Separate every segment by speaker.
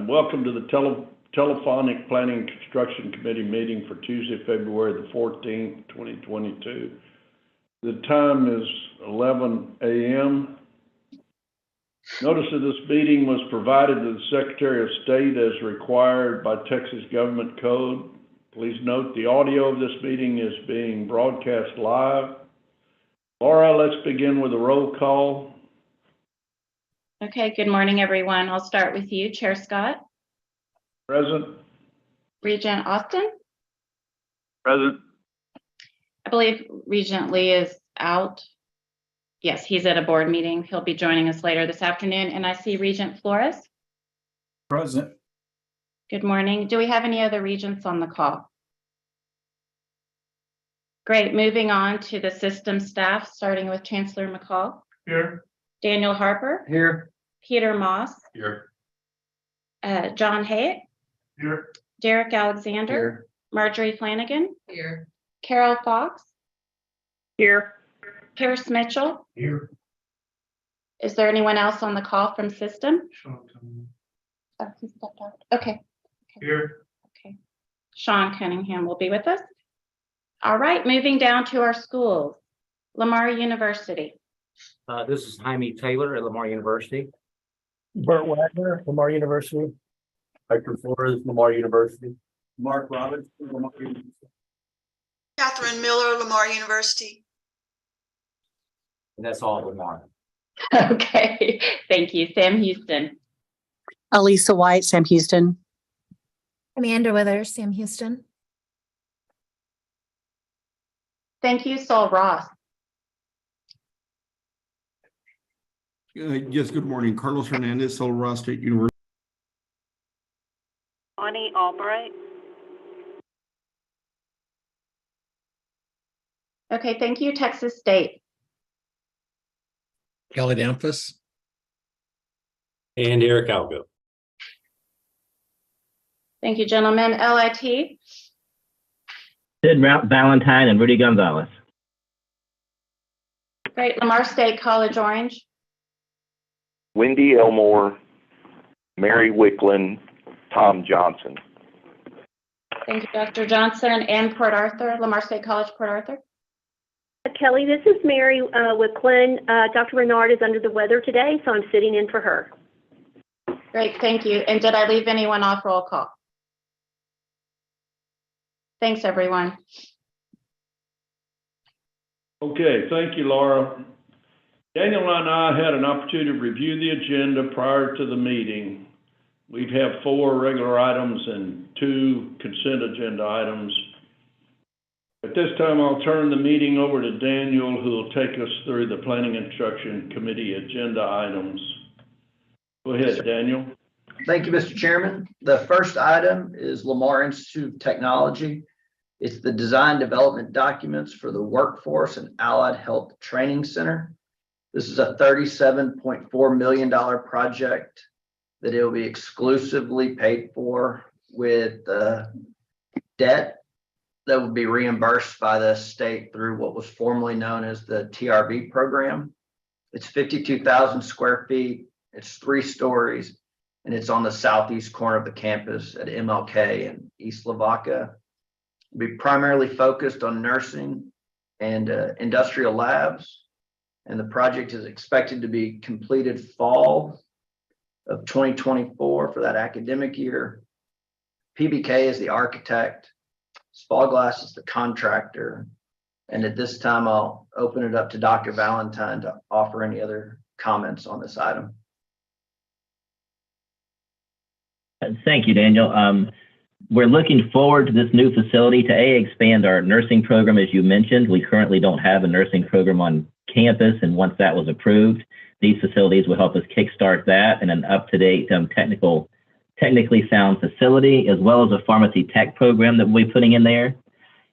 Speaker 1: Welcome to the Telephonic Planning and Construction Committee meeting for Tuesday, February the 14th, 2022. The time is 11 a.m. Notice of this meeting was provided to the Secretary of State as required by Texas Government Code. Please note the audio of this meeting is being broadcast live. Laura, let's begin with a roll call.
Speaker 2: Okay, good morning, everyone. I'll start with you, Chair Scott.
Speaker 1: Present.
Speaker 2: Regent Austin.
Speaker 1: Present.
Speaker 2: I believe Regent Lee is out. Yes, he's at a board meeting. He'll be joining us later this afternoon. And I see Regent Flores.
Speaker 3: Present.
Speaker 2: Good morning. Do we have any other regents on the call? Great. Moving on to the system staff, starting with Chancellor McCall.
Speaker 3: Here.
Speaker 2: Daniel Harper.
Speaker 3: Here.
Speaker 2: Peter Moss.
Speaker 3: Here.
Speaker 2: John Hayek.
Speaker 3: Here.
Speaker 2: Derek Alexander.
Speaker 3: Here.
Speaker 2: Marjorie Flanagan.
Speaker 4: Here.
Speaker 2: Carol Fox.
Speaker 4: Here.
Speaker 2: Pierce Mitchell.
Speaker 3: Here.
Speaker 2: Is there anyone else on the call from system? Oh, he stepped out. Okay.
Speaker 3: Here.
Speaker 2: Okay. Sean Cunningham will be with us. All right, moving down to our schools. Lamar University.
Speaker 5: This is Jaime Taylor at Lamar University.
Speaker 6: Burt Wagner, Lamar University.
Speaker 5: Hector Flores, Lamar University. Mark Robbins, Lamar University.
Speaker 4: Catherine Miller, Lamar University.
Speaker 5: And that's all Lamar.
Speaker 2: Okay, thank you. Sam Houston.
Speaker 7: Elisa White, Sam Houston.
Speaker 8: Amanda Withers, Sam Houston.
Speaker 2: Thank you, Sol Ross.
Speaker 9: Yes, good morning. Carlos Hernandez, Sol Ross State University.
Speaker 10: Bonnie Albright.
Speaker 2: Okay, thank you, Texas State.
Speaker 3: Kelly Damphus.
Speaker 11: And Eric Algo.
Speaker 2: Thank you, gentlemen. LIT.
Speaker 12: Sid Valentine and Rudy Gonzalez.
Speaker 2: Great. Lamar State College Orange.
Speaker 13: Wendy Elmore, Mary Wicklund, Tom Johnson.
Speaker 2: Thank you, Dr. Johnson. And Port Arthur, Lamar State College, Port Arthur.
Speaker 10: Kelly, this is Mary Wicklund. Dr. Renard is under the weather today, so I'm sitting in for her.
Speaker 2: Great, thank you. And did I leave anyone off roll call? Thanks, everyone.
Speaker 1: Okay, thank you, Laura. Daniel and I had an opportunity to review the agenda prior to the meeting. We have 4 regular items and 2 consent agenda items. At this time, I'll turn the meeting over to Daniel, who will take us through the Planning and Construction Committee agenda items. Go ahead, Daniel.
Speaker 14: Thank you, Mr. Chairman. The first item is Lamar Institute of Technology. It's the design development documents for the Workforce and Allied Health Training Center. This is a $37.4 million project that it will be exclusively paid for with debt that will be reimbursed by the state through what was formerly known as the TRB program. It's 52,000 square feet. It's 3 stories, and it's on the southeast corner of the campus at MLK and East Lavaca. It'll be primarily focused on nursing and industrial labs, and the project is expected to be completed fall of 2024 for that academic year. PBK is the architect. Spalglass is the contractor. And at this time, I'll open it up to Dr. Valentine to offer any other comments on this item.
Speaker 12: Thank you, Daniel. We're looking forward to this new facility to expand our nursing program, as you mentioned. We currently don't have a nursing program on campus, and once that was approved, these facilities will help us kickstart that and an up-to-date technically sound facility, as well as a pharmacy tech program that we'll be putting in there.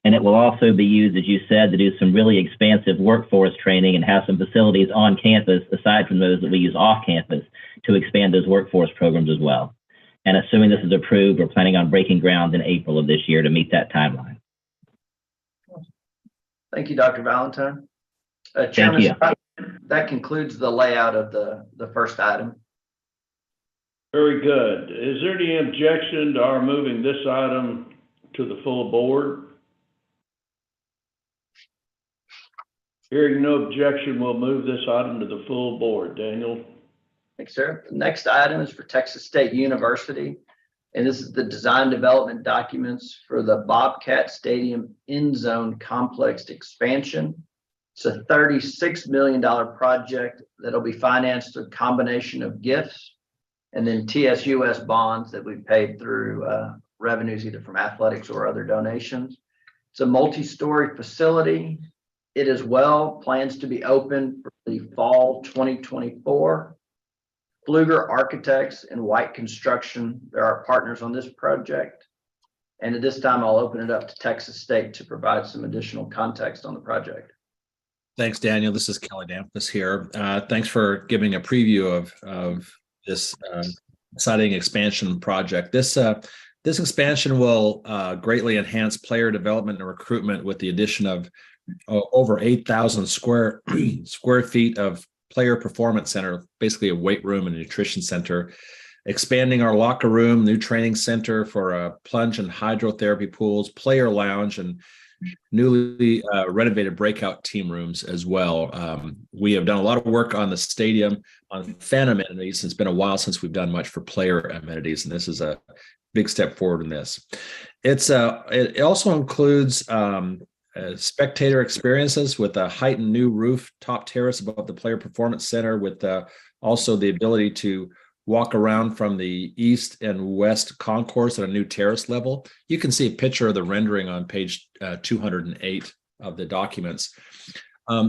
Speaker 12: And it will also be used, as you said, to do some really expansive workforce training and have some facilities on campus, aside from those that we use off campus, to expand those workforce programs as well. And assuming this is approved, we're planning on breaking ground in April of this year to meet that timeline.
Speaker 14: Thank you, Dr. Valentine. Chairman Scott, that concludes the layout of the first item.
Speaker 1: Very good. Is there any objection to our moving this item to the full board? Hearing no objection, we'll move this item to the full board. Daniel?
Speaker 14: Thanks, sir. The next item is for Texas State University, and this is the design development documents for the Bobcat Stadium end zone complex expansion. It's a $36 million project that'll be financed through a combination of gifts and then TSUS bonds that we paid through revenues either from athletics or other donations. It's a multi-story facility. It as well plans to be open for the fall 2024. Pfluger Architects and White Construction, they're our partners on this project. And at this time, I'll open it up to Texas State to provide some additional context on the project.
Speaker 3: Thanks, Daniel. This is Kelly Dampus here. Thanks for giving a preview of this exciting expansion project. This expansion will greatly enhance player development and recruitment with the addition of over 8,000 square feet of player performance center, basically a weight room and a nutrition center, expanding our locker room, new training center for plunge and hydrotherapy pools, player lounge, and newly renovated breakout team rooms as well. We have done a lot of work on the stadium on fan amenities. It's been a while since we've done much for player amenities, and this is a big step forward in this. It also includes spectator experiences with a heightened new roof top terrace above the player performance center, with also the ability to walk around from the east and west concourse at a new terrace level. You can see a picture of the rendering on page 208 of the documents.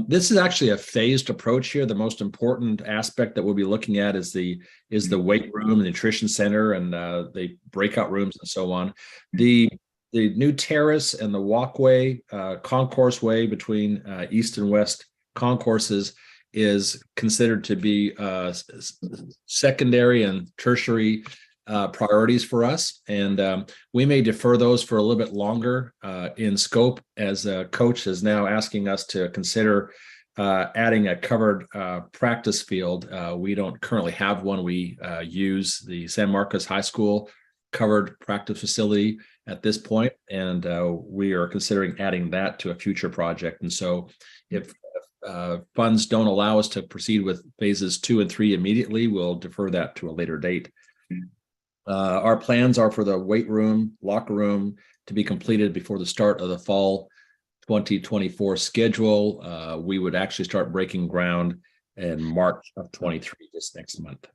Speaker 3: This is actually a phased approach here. The most important aspect that we'll be looking at is the weight room, the nutrition center, and the breakout rooms and so on. The new terrace and the walkway, concourse way between east and west concourses is considered to be secondary and tertiary priorities for us. And we may defer those for a little bit longer in scope, as a coach is now asking us to consider adding a covered practice field. We don't currently have one. We use the San Marcos High School covered practice facility at this point, and we are considering adding that to a future project. And so if funds don't allow us to proceed with phases 2 and 3 immediately, we'll defer that to a later date. Our plans are for the weight room, locker room to be completed before the start of the fall 2024 schedule. We would actually start breaking ground in March of 23, just next month.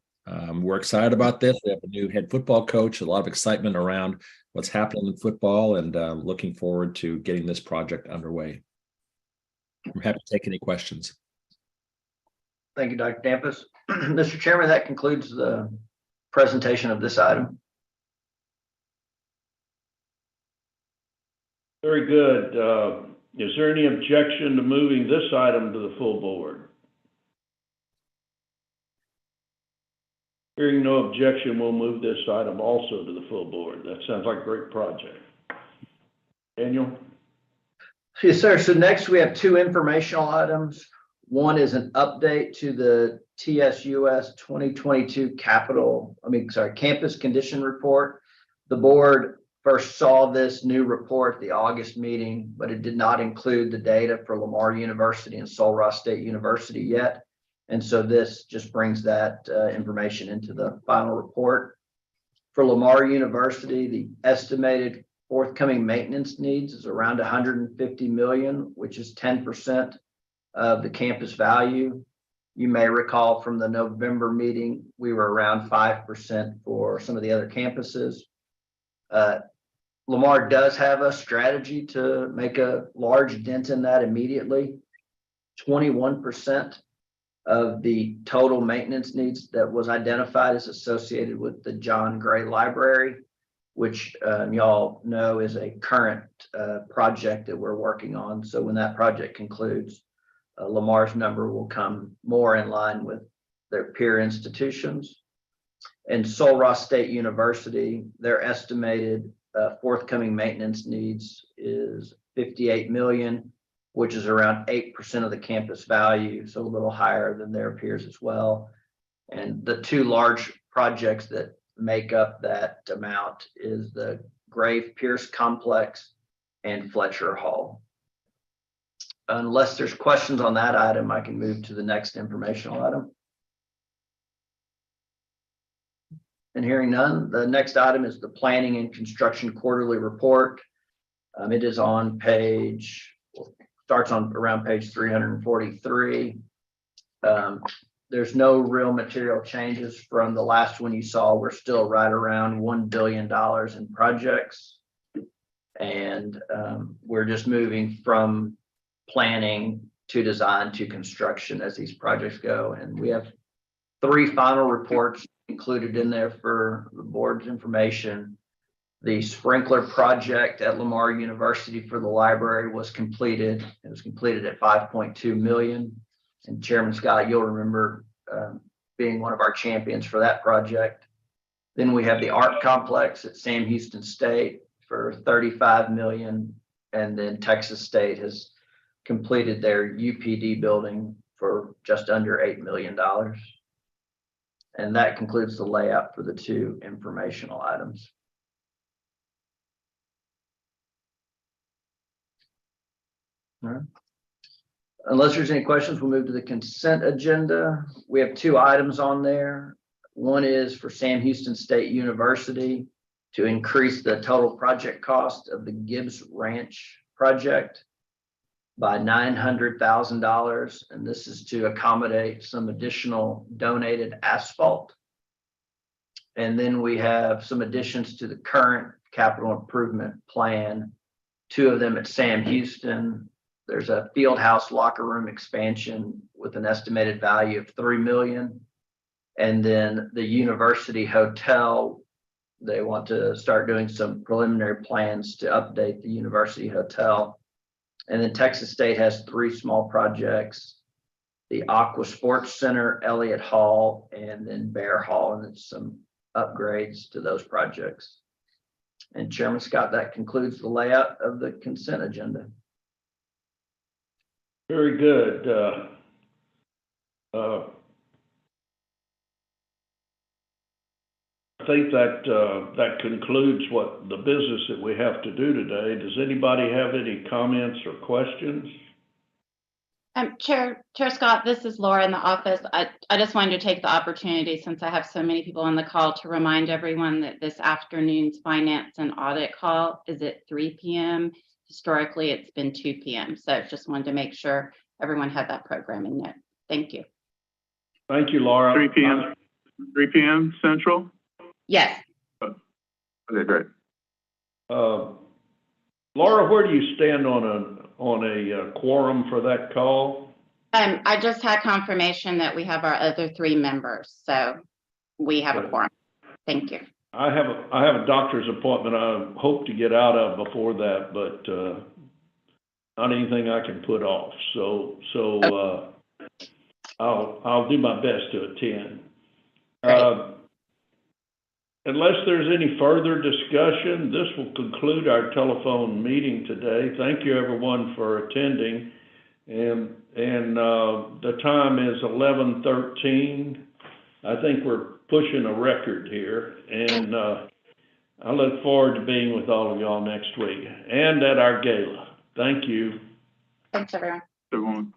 Speaker 3: We're excited about this. We have a new head football coach, a lot of excitement around what's happening in football, and looking forward to getting this project underway. I'm happy to take any questions.
Speaker 14: Thank you, Dr. Dampus. Mr. Chairman, that concludes the presentation of this item.
Speaker 1: Very good. Is there any objection to moving this item to the full board? Hearing no objection, we'll move this item also to the full board. That sounds like a great project. Daniel?
Speaker 14: Yes, sir. So next we have 2 informational items. One is an update to the TSUS 2022 campus condition report. The board first saw this new report at the August meeting, but it did not include the data for Lamar University and Sul Ross State University yet. And so this just brings that information into the final report. For Lamar University, the estimated forthcoming maintenance needs is around $150 million, which is 10% of the campus value. You may recall from the November meeting, we were around 5% for some of the other campuses. Lamar does have a strategy to make a large dent in that immediately. 21% of the total maintenance needs that was identified is associated with the John Gray Library, which y'all know is a current project that we're working on. So when that project concludes, Lamar's number will come more in line with their peer institutions. And Sul Ross State University, their estimated forthcoming maintenance needs is $58 million, which is around 8% of the campus value, so a little higher than their peers as well. And the 2 large projects that make up that amount is the Grave Pierce Complex and Fletcher Hall. Unless there's questions on that item, I can move to the next informational item. And hearing none, the next item is the Planning and Construction Quarterly Report. It is on starts on around page 343. There's no real material changes from the last one you saw. We're still right around $1 billion in projects. And we're just moving from planning to design to construction as these projects go. And we have 3 final reports included in there for the board's information. The sprinkler project at Lamar University for the library was completed. It was completed at 5.2 million. And Chairman Scott, you'll remember being one of our champions for that project. Then we have the art complex at Sam Houston State for 35 million. And then Texas State has completed their UPD building for just under $8 million. And that concludes the layout for the 2 informational items. All right. Unless there's any questions, we'll move to the consent agenda. We have 2 items on there. One is for Sam Houston State University to increase the total project cost of the Gibbs Ranch project by $900,000. And this is to accommodate some additional donated asphalt. And then we have some additions to the current capital improvement plan, 2 of them at Sam Houston. There's a field house locker room expansion with an estimated value of $3 million. And then the university hotel, they want to start doing some preliminary plans to update the university hotel. And then Texas State has 3 small projects, the Aqua Sports Center, Elliott Hall, and then Bear Hall, and it's some upgrades to those projects. And Chairman Scott, that concludes the layout of the consent agenda.
Speaker 1: Very good. I think that concludes what the business that we have to do today. Does anybody have any comments or questions?
Speaker 2: Chair Scott, this is Laura in the office. I just wanted to take the opportunity, since I have so many people on the call, to remind everyone that this afternoon's finance and audit call is at 3 p.m. Historically, it's been 2 p.m. So just wanted to make sure everyone had that programming note. Thank you.
Speaker 1: Thank you, Laura.
Speaker 11: 3 p.m. 3 p.m. Central?
Speaker 2: Yes.
Speaker 11: Okay, great.
Speaker 1: Laura, where do you stand on a quorum for that call?
Speaker 2: I just had confirmation that we have our other 3 members, so we have a quorum. Thank you.
Speaker 1: I have a doctor's appointment I hope to get out of before that, but not anything I can put off. So I'll do my best to attend. Unless there's any further discussion, this will conclude our telephone meeting today. Thank you, everyone, for attending. And the time is 11:13. I think we're pushing a record here, and I look forward to being with all of y'all next week and at our gala. Thank you.
Speaker 2: Thanks, everyone.
Speaker 11: Everyone.